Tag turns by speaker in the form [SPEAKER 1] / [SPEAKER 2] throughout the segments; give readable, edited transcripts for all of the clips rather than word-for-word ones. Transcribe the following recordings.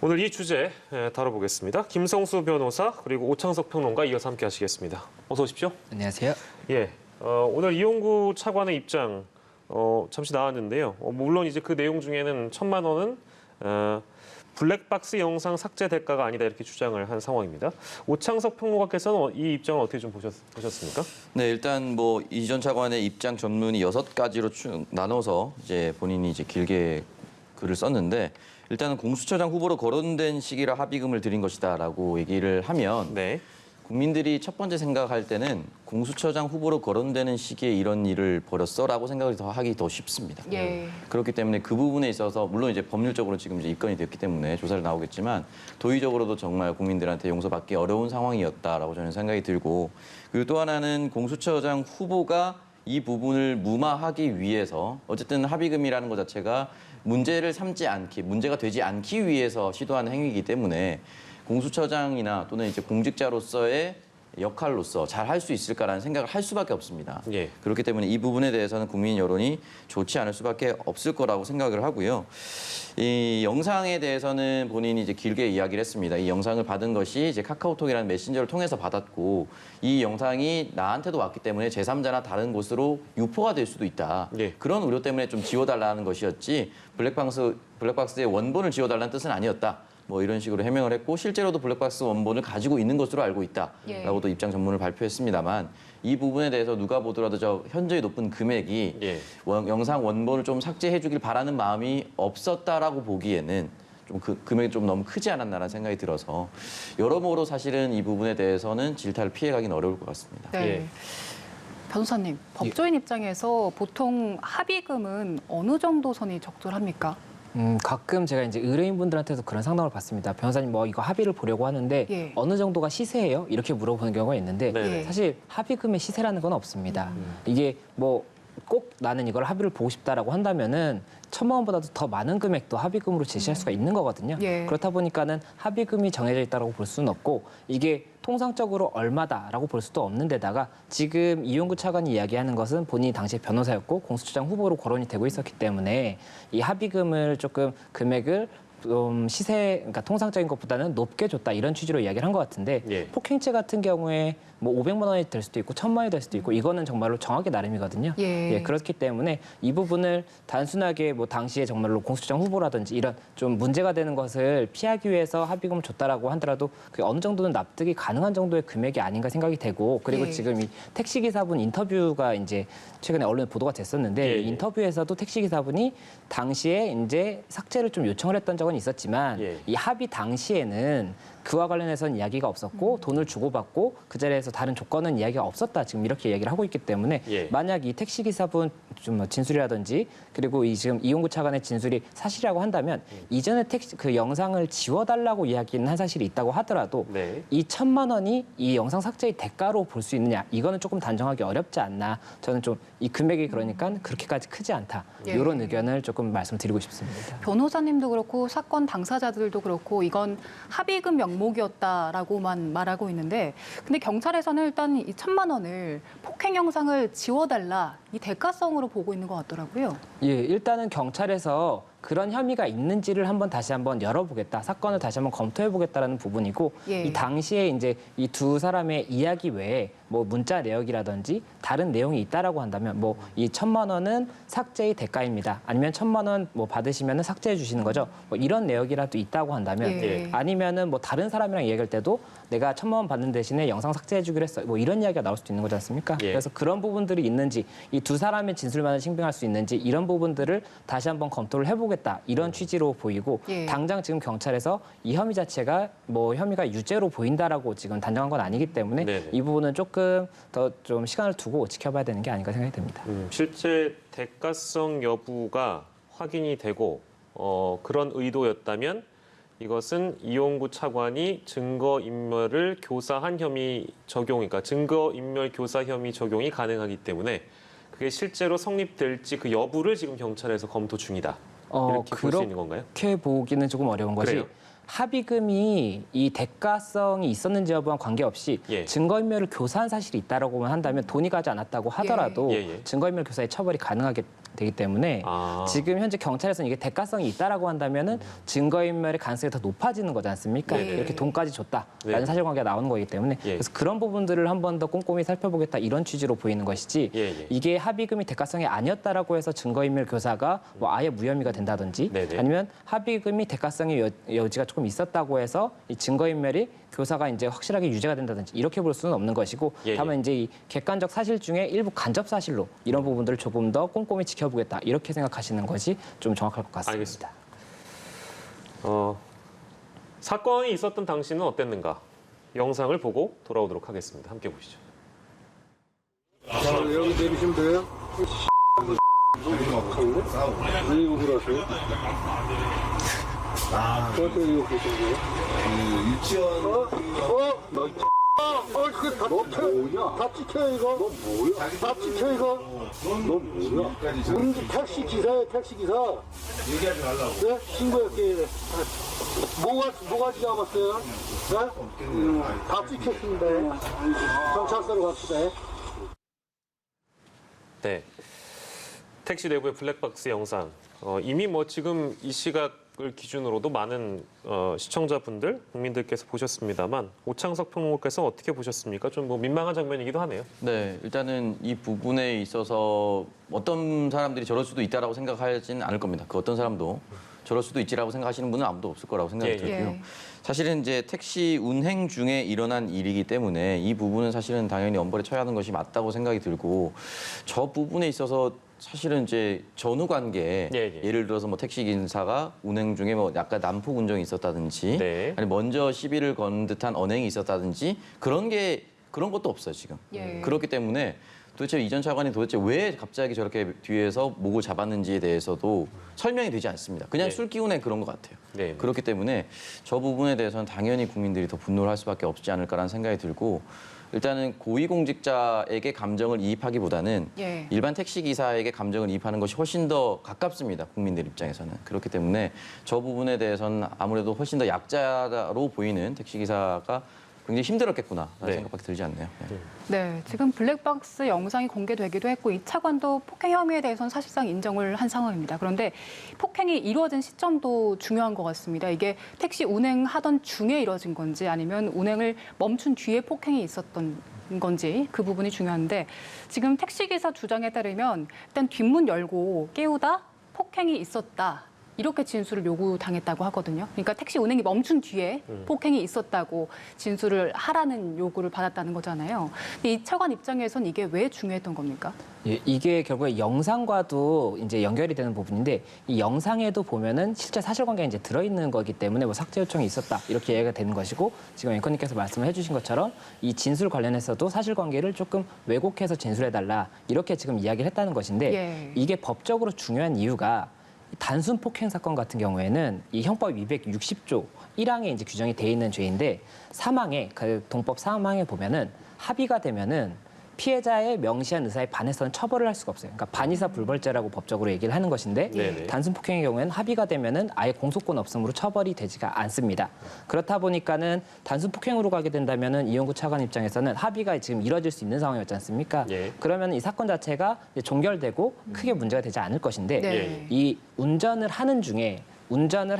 [SPEAKER 1] 오늘 이 주제 다뤄보겠습니다. 김성수 변호사 그리고 오창석 평론가 이어서 함께 하시겠습니다. 어서 오십시오.
[SPEAKER 2] 안녕하세요.
[SPEAKER 1] 예, 오늘 이용구 차관의 입장 잠시 나왔는데요. 물론 이제 그 내용 중에는 1,000만 원은 블랙박스 영상 삭제 대가가 아니다 이렇게 주장을 한 상황입니다. 오창석 평론가께서는 이 입장을 어떻게 좀 보셨습니까?
[SPEAKER 3] 네, 일단 이 전 차관의 입장 전문이 6가지로 쭉 나눠서 이제 본인이 이제 길게 글을 썼는데 일단은 공수처장 후보로 거론된 시기라 합의금을 드린 것이다라고 얘기를 하면
[SPEAKER 1] 네.
[SPEAKER 3] 국민들이 첫 번째 생각할 때는 공수처장 후보로 거론되는 시기에 이런 일을 벌였어라고 생각을 하기 더 쉽습니다.
[SPEAKER 4] 예.
[SPEAKER 3] 그렇기 때문에 그 부분에 있어서 물론 이제 법률적으로 지금 이제 입건이 됐기 때문에 조사를 나오겠지만 도의적으로도 정말 국민들한테 용서받기 어려운 상황이었다라고 저는 생각이 들고 그리고 또 하나는 공수처장 후보가 이 부분을 무마하기 위해서 어쨌든 합의금이라는 것 자체가 문제를 삼지 않기, 문제가 되지 않기 위해서 시도하는 행위이기 때문에 공수처장이나 또는 이제 공직자로서의 역할로서 잘 할 수 있을까라는 생각을 할 수밖에 없습니다.
[SPEAKER 1] 예.
[SPEAKER 3] 그렇기 때문에 이 부분에 대해서는 국민 여론이 좋지 않을 수밖에 없을 거라고 생각을 하고요. 이 영상에 대해서는 본인이 이제 길게 이야기를 했습니다. 이 영상을 받은 것이 이제 카카오톡이라는 메신저를 통해서 받았고 이 영상이 나한테도 왔기 때문에 제3자나 다른 곳으로 유포가 될 수도 있다.
[SPEAKER 1] 예.
[SPEAKER 3] 그런 우려 때문에 좀 지워달라는 것이었지 블랙박스의 원본을 지워달라는 뜻은 아니었다. 이런 식으로 해명을 했고 실제로도 블랙박스 원본을 가지고 있는 것으로 알고 있다라고도 입장 전문을 발표했습니다만 이 부분에 대해서 누가 보더라도 저 현저히 높은 금액이 영상 원본을 좀 삭제해 주길 바라는 마음이 없었다라고 보기에는 좀 그 금액이 좀 너무 크지 않았나라는 생각이 들어서 여러모로 사실은 이 부분에 대해서는 질타를 피해가긴 어려울 것 같습니다.
[SPEAKER 4] 네.
[SPEAKER 1] 예.
[SPEAKER 4] 변호사님, 법조인 입장에서 보통 합의금은 어느 정도 선이 적절합니까?
[SPEAKER 2] 가끔 제가 이제 의뢰인분들한테도 그런 상담을 받습니다. 변호사님 이거 합의를 보려고 하는데
[SPEAKER 4] 예.
[SPEAKER 2] 어느 정도가 시세예요? 이렇게 물어보는 경우가 있는데
[SPEAKER 1] 네네.
[SPEAKER 2] 사실 합의금의 시세라는 건 없습니다. 이게 꼭 나는 이걸 합의를 보고 싶다라고 한다면은 1,000만 원보다도 더 많은 금액도 합의금으로 제시할 수가 있는 거거든요.
[SPEAKER 4] 예.
[SPEAKER 2] 그렇다 보니까는 합의금이 정해져 있다고 볼 수는 없고 이게 통상적으로 얼마다라고 볼 수도 없는 데다가 지금 이용구 차관이 이야기하는 것은 본인이 당시에 변호사였고 공수처장 후보로 거론이 되고 있었기 때문에 이 합의금을 조금 금액을 좀 그러니까 통상적인 것보다는 높게 줬다 이런 취지로 이야기를 한 것 같은데
[SPEAKER 1] 예.
[SPEAKER 2] 폭행죄 같은 경우에 500만 원이 될 수도 있고 1,000만 원이 될 수도 있고 이거는 정말로 정하기 나름이거든요.
[SPEAKER 4] 예.
[SPEAKER 2] 그렇기 때문에 이 부분을 단순하게 당시에 정말로 공수처장 후보라든지 이런 좀 문제가 되는 것을 피하기 위해서 합의금을 줬다라고 하더라도 그 어느 정도는 납득이 가능한 정도의 금액이 아닌가 생각이 되고 그리고
[SPEAKER 4] 예.
[SPEAKER 2] 지금 이 택시기사분 인터뷰가 이제 최근에 언론에 보도가 됐었는데
[SPEAKER 1] 예.
[SPEAKER 2] 인터뷰에서도 택시기사분이 당시에 이제 삭제를 좀 요청을 했던 적은 있었지만
[SPEAKER 1] 예.
[SPEAKER 2] 이 합의 당시에는 그와 관련해서는 이야기가 없었고 돈을 주고받고 그 자리에서 다른 조건은 이야기가 없었다. 지금 이렇게 이야기를 하고 있기 때문에
[SPEAKER 1] 예.
[SPEAKER 2] 만약 이 택시기사분 좀 진술이라든지 그리고 지금 이용구 차관의 진술이 사실이라고 한다면 이전에 그 영상을 지워달라고 이야기는 한 사실이 있다고 하더라도
[SPEAKER 1] 네.
[SPEAKER 2] 이 1,000만 원이 이 영상 삭제의 대가로 볼 수 있느냐 이거는 조금 단정하기 어렵지 않나 저는 좀 이 금액이 그러니까 그렇게까지 크지 않다
[SPEAKER 4] 예.
[SPEAKER 2] 이런 의견을 조금 말씀드리고 싶습니다.
[SPEAKER 4] 변호사님도 그렇고 사건 당사자들도 그렇고 이건 합의금 명목이었다라고만 말하고 있는데 근데 경찰에서는 일단 이 1,000만 원을 폭행 영상을 지워달라 이 대가성으로 보고 있는 것 같더라고요.
[SPEAKER 2] 예, 일단은 경찰에서 그런 혐의가 있는지를 다시 한번 열어보겠다. 사건을 다시 한번 검토해보겠다라는 부분이고
[SPEAKER 4] 예.
[SPEAKER 2] 이 당시에 이제 이 두 사람의 이야기 외에 문자 내역이라든지 다른 내용이 있다라고 한다면 이 1,000만 원은 삭제의 대가입니다. 아니면 1,000만 원 삭제해 삭제해 주시는 거죠. 이런 내역이라도 있다고 한다면
[SPEAKER 4] 예.
[SPEAKER 2] 아니면은 다른 사람이랑 이야기할 때도 내가 1,000만 원 받는 대신에 영상 삭제해 주기로 했어. 이런 이야기가 나올 수도 있는 거지 않습니까?
[SPEAKER 1] 예.
[SPEAKER 2] 그래서 그런 부분들이 있는지 이 두 사람의 진술만을 신빙할 수 있는지 이런 부분들을 다시 한번 검토를 해보겠다. 이런 취지로 보이고
[SPEAKER 4] 예.
[SPEAKER 2] 당장 지금 경찰에서 이 혐의 자체가 혐의가 유죄로 보인다라고 지금 단정한 건 아니기 때문에
[SPEAKER 1] 네네.
[SPEAKER 2] 이 부분은 조금 더 좀 시간을 두고 지켜봐야 되는 게 아닌가 생각이 듭니다.
[SPEAKER 1] 실제 대가성 여부가 확인이 되고 그런 의도였다면 이것은 이용구 차관이 증거인멸을 교사한 혐의 적용, 그러니까 증거인멸 교사 혐의 적용이 가능하기 때문에 그게 실제로 성립될지 그 여부를 지금 경찰에서 검토 중이다. 이렇게 볼 수 있는 건가요?
[SPEAKER 2] 그렇게 보기는 조금 어려운 것이
[SPEAKER 1] 그래요?
[SPEAKER 2] 합의금이 이 대가성이 있었는지 여부와 관계없이
[SPEAKER 1] 예.
[SPEAKER 2] 증거인멸을 교사한 사실이 있다라고만 한다면 돈이 가지 않았다고 하더라도
[SPEAKER 1] 예, 예.
[SPEAKER 2] 증거인멸 교사의 처벌이 되기 때문에 지금 현재 경찰에서는 이게 대가성이 있다라고 한다면은 증거인멸의 가능성이 더 높아지는 거지 않습니까?
[SPEAKER 1] 네네.
[SPEAKER 2] 이렇게 돈까지 줬다라는
[SPEAKER 1] 네.
[SPEAKER 2] 사실관계가 나오는 거기 때문에
[SPEAKER 1] 예.
[SPEAKER 2] 그래서 그런 부분들을 한 번 더 꼼꼼히 살펴보겠다 이런 취지로 보이는 것이지
[SPEAKER 1] 예.
[SPEAKER 2] 이게 합의금이 대가성이 아니었다라고 해서 증거인멸 교사가 뭐 아예 무혐의가 된다든지
[SPEAKER 1] 네네.
[SPEAKER 2] 아니면 합의금이 대가성의 여지가 조금 있었다고 해서 이 증거인멸이 교사가 이제 확실하게 유죄가 된다든지 이렇게 볼 수는 없는 것이고
[SPEAKER 1] 예.
[SPEAKER 2] 다만 이제 이 객관적 사실 중에 일부 간접 사실로 이런 부분들을 조금 더 꼼꼼히 지켜보겠다 이렇게 생각하시는 것이 좀 정확할 것 같습니다.
[SPEAKER 1] 알겠습니다. 사건이 있었던 당시는 어땠는가? 영상을 보고 돌아오도록 하겠습니다. 함께 보시죠.
[SPEAKER 5] 여기 내리시면 돼요? 왜 이거 그러세요? 저한테 이거 보신 거예요?
[SPEAKER 6] 유치원
[SPEAKER 5] 너 뭐냐? 다 찍혀 이거? 너 뭐야? 다 찍혀 이거? 너 뭐야? 운전 택시 기사야 택시 기사.
[SPEAKER 6] 얘기하지 말라고.
[SPEAKER 5] 네? 신고할게. 뭐가 지나갔어요? 네? 다 찍혔습니다. 경찰서로 갑시다.
[SPEAKER 1] 네. 택시 내부의 블랙박스 영상. 이미 뭐 지금 이 시각을 기준으로도 많은 시청자분들, 국민들께서 보셨습니다만 오창석 평론가께서 어떻게 보셨습니까? 좀 뭐 민망한 장면이기도 하네요.
[SPEAKER 3] 네, 일단은 이 부분에 있어서 어떤 사람들이 저럴 수도 있다라고 생각하지는 않을 겁니다. 그 어떤 사람도 저럴 수도 있지라고 생각하시는 분은 아무도 없을 거라고 생각이
[SPEAKER 1] 예,
[SPEAKER 3] 들고요.
[SPEAKER 4] 예.
[SPEAKER 3] 사실은 이제 택시 운행 중에 일어난 일이기 때문에 이 부분은 사실은 당연히 엄벌에 처해야 하는 것이 맞다고 생각이 들고 저 부분에 있어서 사실은 이제 전후 관계
[SPEAKER 1] 예.
[SPEAKER 3] 예를 들어서 뭐 택시 기사가 운행 중에 뭐 약간 난폭 운전이 있었다든지
[SPEAKER 1] 네.
[SPEAKER 3] 아니 먼저 시비를 건 듯한 언행이 있었다든지 그런 것도 없어요 지금.
[SPEAKER 4] 예.
[SPEAKER 3] 그렇기 때문에 도대체 이전 차관이 도대체 왜 갑자기 저렇게 뒤에서 목을 잡았는지에 대해서도 설명이 되지 않습니다. 그냥
[SPEAKER 1] 네.
[SPEAKER 3] 술 기운에 그런 것 같아요.
[SPEAKER 1] 네.
[SPEAKER 3] 그렇기 때문에 저 부분에 대해서는 당연히 국민들이 더 분노를 할 수밖에 없지 않을까라는 생각이 들고 일단은 고위공직자에게 감정을 이입하기보다는
[SPEAKER 4] 예.
[SPEAKER 3] 일반 택시 기사에게 감정을 이입하는 것이 훨씬 더 가깝습니다. 국민들 입장에서는. 그렇기 때문에 저 부분에 대해서는 아무래도 훨씬 더 약자로 보이는 택시 기사가 굉장히 힘들었겠구나라는
[SPEAKER 1] 네.
[SPEAKER 3] 생각밖에 들지 않네요. 네.
[SPEAKER 4] 네, 지금 블랙박스 영상이 공개되기도 했고 이 차관도 폭행 혐의에 대해서는 사실상 인정을 한 상황입니다. 그런데 폭행이 이루어진 시점도 중요한 것 같습니다. 이게 택시 운행하던 중에 이루어진 건지 아니면 운행을 멈춘 뒤에 폭행이 있었던 건지 그 부분이 중요한데 지금 택시기사 주장에 따르면 일단 뒷문 열고 깨우다 폭행이 있었다. 이렇게 진술을 요구당했다고 하거든요. 그러니까 택시 운행이 멈춘 뒤에 폭행이 있었다고 진술을 하라는 요구를 받았다는 거잖아요. 근데 이 차관 입장에선 이게 왜 중요했던 겁니까?
[SPEAKER 2] 예, 이게 결국에 영상과도 이제 연결이 되는 부분인데 이 영상에도 보면은 실제 사실관계가 이제 들어있는 거기 때문에 뭐 삭제 요청이 있었다 이렇게 이야기가 되는 것이고 지금 앵커님께서 말씀을 해주신 것처럼 이 진술 관련해서도 사실관계를 조금 왜곡해서 진술해달라 이렇게 지금 이야기를 했다는 것인데
[SPEAKER 4] 예.
[SPEAKER 2] 이게 법적으로 중요한 이유가 단순 폭행 사건 같은 경우에는 이 형법 260조 1항에 이제 규정이 돼 있는 죄인데 사망에 그 동법 사망에 보면은 합의가 되면은 피해자의 명시한 의사에 반해서는 처벌을 할 수가 없어요. 그러니까 반의사 불벌죄라고 법적으로 얘기를 하는 것인데
[SPEAKER 1] 네네.
[SPEAKER 2] 단순 폭행의 경우에는 합의가 되면은 아예 공소권 없음으로 처벌이 되지가 않습니다. 그렇다 보니까는 단순 폭행으로 가게 된다면은 이용구 차관 입장에서는 합의가 지금 이뤄질 수 있는 상황이었지 않습니까?
[SPEAKER 1] 예.
[SPEAKER 2] 그러면 이 사건 자체가 이제 종결되고 크게 문제가 되지 않을 것인데
[SPEAKER 4] 네.
[SPEAKER 2] 이 운전을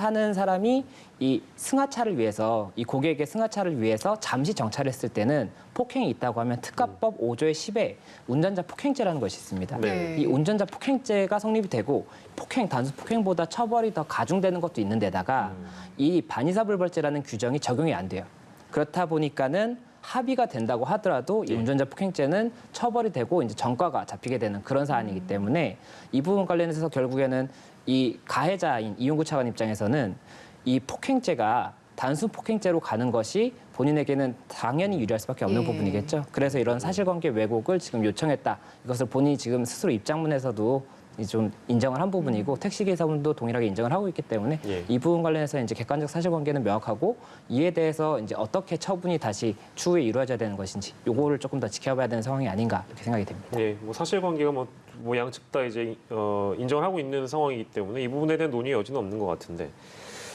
[SPEAKER 2] 하는 사람이 이 승하차를 위해서 이 고객의 승하차를 위해서 잠시 정차했을 때는 폭행이 있다고 하면 특가법 5조의 10에 운전자 폭행죄라는 것이 있습니다.
[SPEAKER 1] 네.
[SPEAKER 2] 이 운전자 폭행죄가 성립이 되고 단순 폭행보다 처벌이 더 가중되는 것도 있는데다가 이 반의사불벌죄라는 규정이 적용이 안 돼요. 그렇다 보니까는 합의가 된다고 하더라도 이 운전자 폭행죄는 처벌이 되고 이제 전과가 잡히게 되는 그런 사안이기 때문에 이 부분 관련해서 결국에는 이 가해자인 이용구 차관 입장에서는 이 폭행죄가 단순 폭행죄로 가는 것이 본인에게는 당연히 유리할 수밖에 없는
[SPEAKER 4] 예.
[SPEAKER 2] 부분이겠죠. 그래서 이런 사실관계 왜곡을 지금 요청했다. 이것을 본인이 지금 스스로 입장문에서도 좀 인정을 한 부분이고 택시기사분도 동일하게 인정을 하고 있기 때문에
[SPEAKER 1] 예.
[SPEAKER 2] 이 부분 관련해서 이제 객관적 사실관계는 명확하고 이에 대해서 이제 어떻게 처분이 다시 추후에 이루어져야 되는 것인지 요거를 조금 더 지켜봐야 되는 상황이 아닌가 이렇게 생각이 됩니다.
[SPEAKER 1] 예, 뭐 사실관계가 뭐 양측 다 이제 인정을 하고 있는 상황이기 때문에 이 부분에 대한 논의의 여지는 없는 것 같은데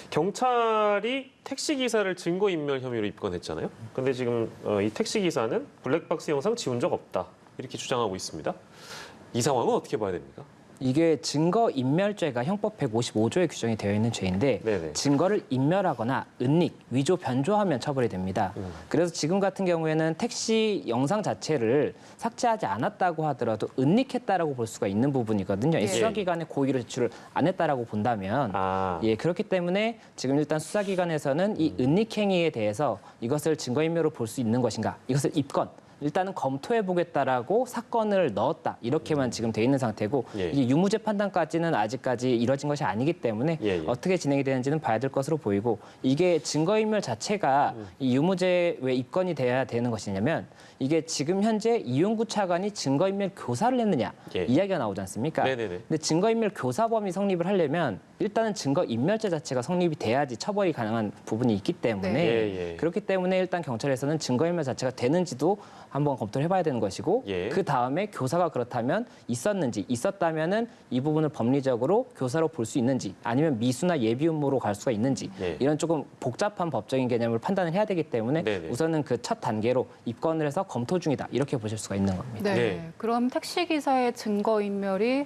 [SPEAKER 1] 경찰이 택시 기사를 증거 인멸 혐의로 입건했잖아요. 근데 지금 이 택시 기사는 블랙박스 영상 지운 적 없다 이렇게 주장하고 있습니다. 이 상황은 어떻게 봐야 됩니까?
[SPEAKER 2] 이게 증거인멸죄가 형법 155조에 규정이 되어 있는 죄인데
[SPEAKER 1] 네네.
[SPEAKER 2] 증거를 인멸하거나 은닉, 위조, 변조하면 처벌이 됩니다. 그래서 지금 같은 경우에는 택시 영상 자체를 삭제하지 않았다고 하더라도 은닉했다라고 볼 수가 있는 부분이거든요. 이 수사기관에 고의로 제출을 안 했다라고 본다면
[SPEAKER 1] 아.
[SPEAKER 2] 예, 그렇기 때문에 지금 일단 수사기관에서는 이 은닉행위에 대해서 이것을 증거인멸로 볼 수 있는 것인가, 이것을 입건, 일단은 검토해보겠다라고 사건을 넣었다. 이렇게만 지금 돼 있는 상태고
[SPEAKER 1] 예.
[SPEAKER 2] 이게 유무죄 판단까지는 아직까지 이뤄진 것이 아니기 때문에
[SPEAKER 1] 예, 예.
[SPEAKER 2] 어떻게 진행이 되는지는 봐야 될 것으로 보이고 이게 증거인멸 자체가 이 유무죄 왜 입건이 돼야 되는 것이냐면 이게 지금 현재 이용구 차관이 증거인멸 교사를 했느냐
[SPEAKER 1] 예.
[SPEAKER 2] 이야기가 나오지 않습니까?
[SPEAKER 1] 네네네.
[SPEAKER 2] 근데 증거인멸 교사범이 성립을 하려면 일단은 증거인멸죄 자체가 성립이 돼야지 처벌이 가능한 부분이 있기 때문에
[SPEAKER 4] 네.
[SPEAKER 1] 예, 예.
[SPEAKER 2] 그렇기 때문에 일단 경찰에서는 증거인멸 자체가 되는지도 한번 검토를 해봐야 되는 것이고
[SPEAKER 1] 예.
[SPEAKER 2] 그 다음에 교사가 그렇다면 있었는지 있었다면은 이 부분을 법리적으로 교사로 볼 수 있는지 아니면 미수나 예비음모로 갈 수가 있는지
[SPEAKER 1] 예.
[SPEAKER 2] 이런 조금 복잡한 법적인 개념을 판단을 해야 되기 때문에
[SPEAKER 1] 네네.
[SPEAKER 2] 우선은 그 첫 단계로 입건을 해서 검토 중이다 이렇게 보실 수가 있는 겁니다.
[SPEAKER 4] 네.
[SPEAKER 1] 네.
[SPEAKER 4] 그럼 택시기사의 증거인멸이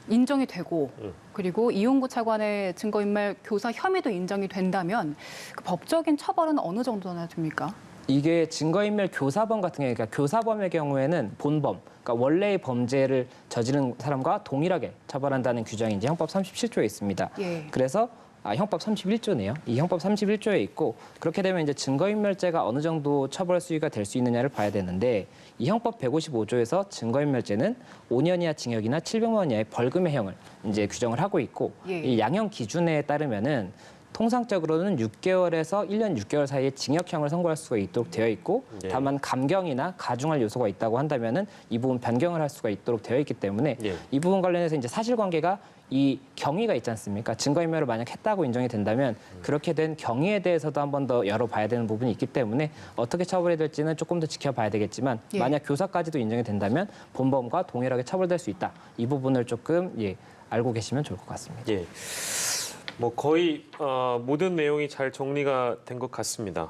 [SPEAKER 4] 인정이 되고 그리고 이용구 차관의 증거인멸 교사 혐의도 인정이 된다면 그 법적인 처벌은 어느 정도나 됩니까?
[SPEAKER 2] 이게 증거인멸 교사범 같은 경우에 그러니까 교사범의 경우에는 본범, 그러니까 원래의 범죄를 저지른 사람과 동일하게 처벌한다는 규정이 이제 형법 37조에 있습니다.
[SPEAKER 4] 예.
[SPEAKER 2] 그래서 형법 31조네요. 이 형법 31조에 있고 그렇게 되면 이제 증거인멸죄가 어느 정도 처벌 수위가 될 수 있느냐를 봐야 되는데 이 형법 155조에서 증거인멸죄는 5년 이하 징역이나 700만 원 이하의 벌금의 형을 이제 규정을 하고 있고
[SPEAKER 4] 예.
[SPEAKER 2] 이 양형 기준에 따르면은 통상적으로는 6개월에서 1년 6개월 사이에 징역형을 선고할 수가 있도록 되어 있고
[SPEAKER 1] 예.
[SPEAKER 2] 다만 감경이나 가중할 요소가 있다고 한다면은 이 부분 변경을 할 수가 있도록 되어 있기 때문에
[SPEAKER 1] 예.
[SPEAKER 2] 이 부분 관련해서 이제 사실관계가 이 경위가 있지 않습니까? 증거인멸을 만약 했다고 인정이 된다면 그렇게 된 경위에 대해서도 한 번 더 열어봐야 되는 부분이 있기 때문에 어떻게 처벌이 될지는 조금 더 지켜봐야 되겠지만
[SPEAKER 4] 예.
[SPEAKER 2] 만약 교사까지도 인정이 된다면 본범과 동일하게 처벌될 수 있다. 이 부분을 조금 알고 계시면 좋을 것 같습니다.
[SPEAKER 1] 예. 뭐 거의 모든 내용이 잘 정리가 된 것 같습니다.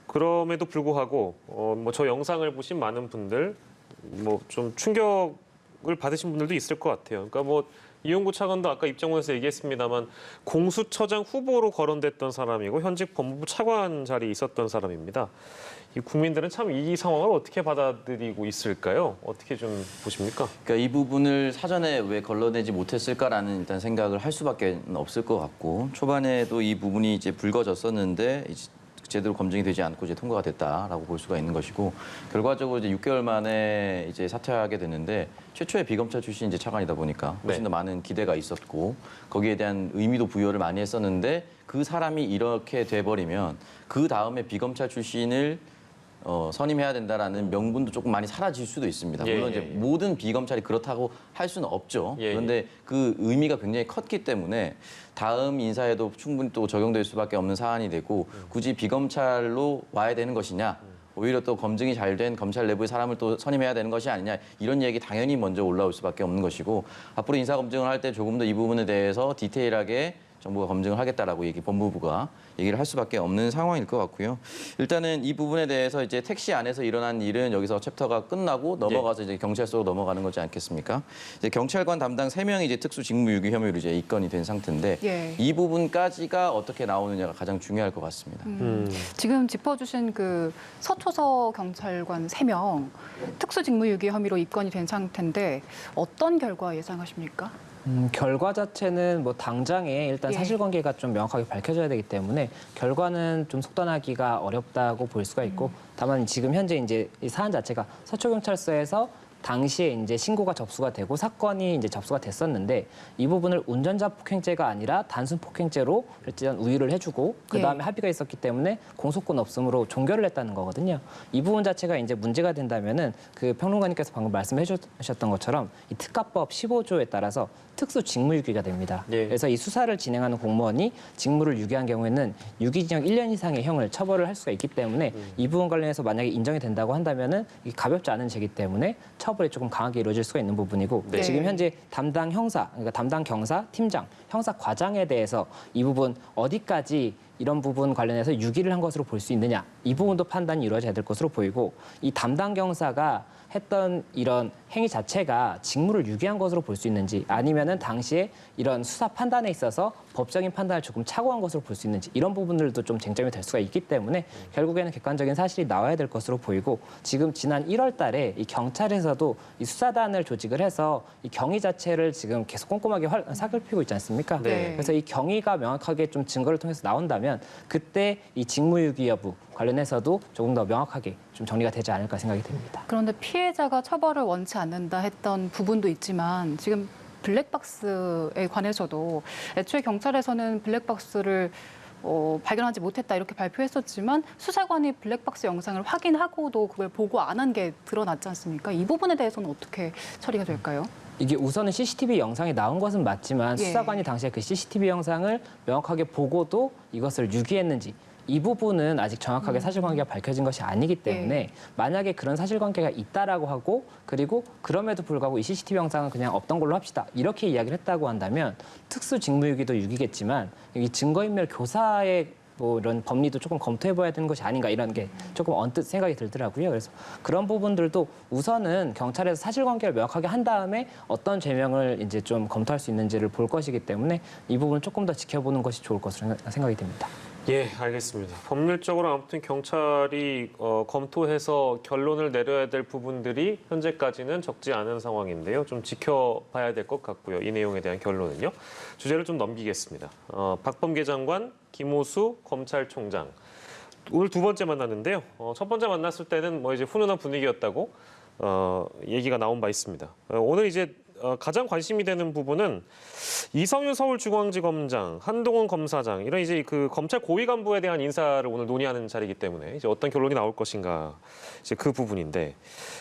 [SPEAKER 1] 그럼에도 불구하고 뭐 저 영상을 보신 많은 분들 뭐 좀 충격을 받으신 분들도 있을 것 같아요. 그러니까 뭐 이용구 차관도 아까 입장문에서 얘기했습니다만 공수처장 후보로 거론됐던 사람이고 현직 법무부 차관 자리에 있었던 사람입니다. 이 국민들은 참 이 상황을 어떻게 받아들이고 있을까요? 어떻게 좀 보십니까?
[SPEAKER 3] 그러니까 이 부분을 사전에 왜 걸러내지 못했을까라는 일단 생각을 할 수밖에 없을 것 같고 초반에도 이 부분이 이제 불거졌었는데 이제 제대로 검증이 되지 않고 이제 통과가 됐다라고 볼 수가 있는 것이고 결과적으로 이제 6개월 만에 이제 사퇴하게 됐는데 최초의 비검찰 출신 이제 차관이다 보니까 훨씬
[SPEAKER 1] 네.
[SPEAKER 3] 더 많은 기대가 있었고 거기에 대한 의미도 부여를 많이 했었는데 그 사람이 이렇게 돼버리면 그 다음에 비검찰 출신을 선임해야 된다라는 명분도 조금 많이 사라질 수도 있습니다.
[SPEAKER 1] 예,
[SPEAKER 3] 물론
[SPEAKER 1] 예,
[SPEAKER 3] 이제
[SPEAKER 1] 예.
[SPEAKER 3] 모든 비검찰이 그렇다고 할 수는 없죠.
[SPEAKER 1] 예, 예.
[SPEAKER 3] 그런데 그 의미가 굉장히 컸기 때문에 다음 인사에도 충분히 또 적용될 수밖에 없는 사안이 되고 굳이 비검찰로 와야 되는 것이냐 오히려 또 검증이 잘 된 검찰 내부의 사람을 또 선임해야 되는 것이 아니냐 이런 얘기 당연히 먼저 올라올 수밖에 없는 것이고 앞으로 인사 검증을 할 때 조금 더 이 부분에 대해서 디테일하게 정부가 검증을 하겠다라고 법무부가 얘기를 할 수밖에 없는 상황일 것 같고요. 일단은 이 부분에 대해서 이제 택시 안에서 일어난 일은 여기서 챕터가 끝나고 넘어가서 이제 경찰서로 넘어가는 거지 않겠습니까? 이제 경찰관 담당 3명이 이제 특수 직무유기 혐의로 이제 입건이 된 상태인데
[SPEAKER 4] 예.
[SPEAKER 3] 이 부분까지가 어떻게 나오느냐가 가장 중요할 것 같습니다.
[SPEAKER 4] 지금 짚어주신 그 서초서 경찰관 3명 특수직무유기 혐의로 입건이 된 상태인데 어떤 결과 예상하십니까?
[SPEAKER 2] 결과 자체는 뭐 당장에 일단
[SPEAKER 4] 예.
[SPEAKER 2] 사실관계가 좀 명확하게 밝혀져야 되기 때문에 결과는 좀 속단하기가 어렵다고 볼 수가 있고 다만 지금 현재 이제 이 사안 자체가 서초경찰서에서 당시에 이제 신고가 접수가 되고 사건이 이제 접수가 됐었는데 이 부분을 운전자 폭행죄가 아니라 단순 폭행죄로 일단 우유를 해주고 그 다음에 합의가 있었기 때문에 공소권 없음으로 종결을 했다는 거거든요. 이 부분 자체가 이제 문제가 된다면은 그 평론가님께서 방금 말씀해 주셨던 것처럼 이 특가법 15조에 따라서 특수 직무유기가 됩니다.
[SPEAKER 1] 예.
[SPEAKER 2] 그래서 이 수사를 진행하는 공무원이 직무를 유기한 경우에는 유기징역 1년 이상의 형을 처벌을 할 수가 있기 때문에 이 부분 관련해서 만약에 인정이 된다고 한다면은 이게 가볍지 않은 죄이기 때문에 처벌이 조금 강하게 이루어질 수가 있는 부분이고
[SPEAKER 4] 네.
[SPEAKER 2] 지금 현재 담당 형사, 그러니까 담당 경사, 팀장, 형사 과장에 대해서 이 부분 어디까지 이런 부분 관련해서 유기를 한 것으로 볼 수 있느냐, 이 부분도 판단이 이루어져야 될 것으로 보이고, 이 담당 경사가 했던 이런 행위 자체가 직무를 유기한 것으로 볼 수 있는지, 아니면은 당시에 이런 수사 판단에 있어서 법적인 판단을 조금 착오한 것으로 볼 수 있는지, 이런 부분들도 좀 쟁점이 될 수가 있기 때문에 결국에는 객관적인 사실이 나와야 될 것으로 보이고, 지금 지난 1월 달에 이 경찰에서도 이 수사단을 조직을 해서 이 경위 자체를 지금 계속 꼼꼼하게 살피고 있지 않습니까?
[SPEAKER 4] 네.
[SPEAKER 2] 그래서 이 경위가 명확하게 좀 증거를 통해서 나온다면 그때 이 직무유기 여부 관련해서도 조금 더 명확하게 좀 정리가 되지 않을까 생각이 듭니다.
[SPEAKER 4] 그런데 피해자가 처벌을 원치 않는다 했던 부분도 있지만 지금 블랙박스에 관해서도 애초에 경찰에서는 블랙박스를 발견하지 못했다 이렇게 발표했었지만 수사관이 블랙박스 영상을 확인하고도 그걸 보고 안 한 게 드러났지 않습니까? 이 부분에 대해서는 어떻게 처리가 될까요?
[SPEAKER 2] 이게 우선은 CCTV 영상이 나온 것은 맞지만
[SPEAKER 4] 예.
[SPEAKER 2] 수사관이 당시에 그 CCTV 영상을 명확하게 보고도 이것을 유기했는지, 이 부분은 아직 정확하게 사실관계가 밝혀진 것이 아니기 때문에 만약에 그런 사실관계가 있다라고 하고, 그리고 그럼에도 불구하고 이 CCTV 영상은 그냥 없던 걸로 합시다, 이렇게 이야기를 했다고 한다면 특수직무유기도 유기겠지만 이 증거인멸 교사의 뭐 이런 법리도 조금 검토해봐야 되는 것이 아닌가, 이런 게 조금 언뜻 생각이 들더라고요. 그래서 그런 부분들도 우선은 경찰에서 사실관계를 명확하게 한 다음에 어떤 죄명을 이제 좀 검토할 수 있는지를 볼 것이기 때문에 이 부분은 조금 더 지켜보는 것이 좋을 것으로 생각이 됩니다.
[SPEAKER 1] 예, 알겠습니다. 법률적으로 아무튼 경찰이 검토해서 결론을 내려야 될 부분들이 현재까지는 적지 않은 상황인데요. 좀 지켜봐야 될 것 같고요. 이 내용에 대한 결론은요. 주제를 좀 넘기겠습니다. 박범계 장관, 김호수 검찰총장. 오늘 두 번째 만났는데요. 첫 번째 만났을 때는 뭐 이제 훈훈한 분위기였다고 얘기가 나온 바 있습니다. 오늘 이제 가장 관심이 되는 부분은 이성윤 서울중앙지검장, 한동훈 검사장, 이런 이제 그 검찰 고위 간부에 대한 인사를 오늘 논의하는 자리이기 때문에 이제 어떤 결론이 나올 것인가, 이제 그 부분인데,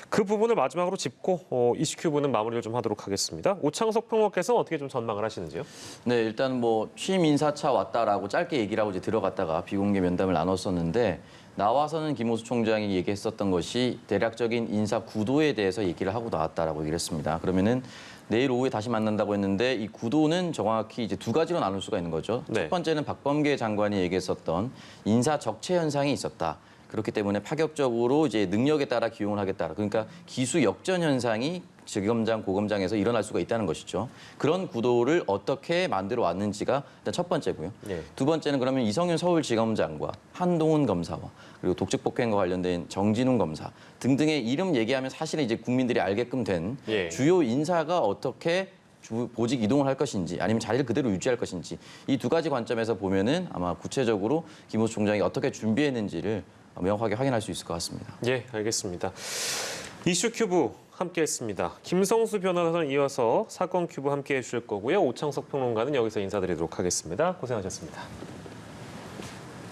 [SPEAKER 1] 그 부분을 마지막으로 짚고 이슈큐브는 마무리를 좀 하도록 하겠습니다. 오창석 평론가께서 어떻게 좀 전망을 하시는지요?
[SPEAKER 3] 네, 일단 뭐 취임 인사차 왔다라고 짧게 얘기를 하고 이제 들어갔다가 비공개 면담을 나눴었는데, 나와서는 김호수 총장이 얘기했었던 것이 대략적인 인사 구도에 대해서 얘기를 하고 나왔다라고 얘기를 했습니다. 그러면은 내일 오후에 다시 만난다고 했는데, 이 구도는 정확히 이제 두 가지로 나눌 수가 있는 거죠.
[SPEAKER 1] 네.
[SPEAKER 3] 첫 번째는 박범계 장관이 얘기했었던 인사 적체 현상이 있었다. 그렇기 때문에 파격적으로 이제 능력에 따라 기용을 하겠다. 그러니까 기수 역전 현상이 지검장, 고검장에서 일어날 수가 있다는 것이죠. 그런 구도를 어떻게 만들어 왔는지가 일단 첫 번째고요.
[SPEAKER 1] 네.
[SPEAKER 3] 두 번째는 그러면 이성윤 서울지검장과 한동훈 검사와 그리고 독직폭행과 관련된 정진훈 검사 등등의 이름 얘기하면 사실은 이제 국민들이 알게끔 된
[SPEAKER 1] 예.
[SPEAKER 3] 주요 인사가 어떻게 보직 이동을 할 것인지, 아니면 자리를 그대로 유지할 것인지, 이 두 가지 관점에서 보면은 아마 구체적으로 김호수 총장이 어떻게 준비했는지를 명확하게 확인할 수 있을 것 같습니다.
[SPEAKER 1] 예, 알겠습니다. 이슈큐브 함께했습니다. 김성수 변호사는 이어서 사건 큐브 함께해 주실 거고요. 오창석 평론가는 여기서 인사드리도록 하겠습니다. 고생하셨습니다.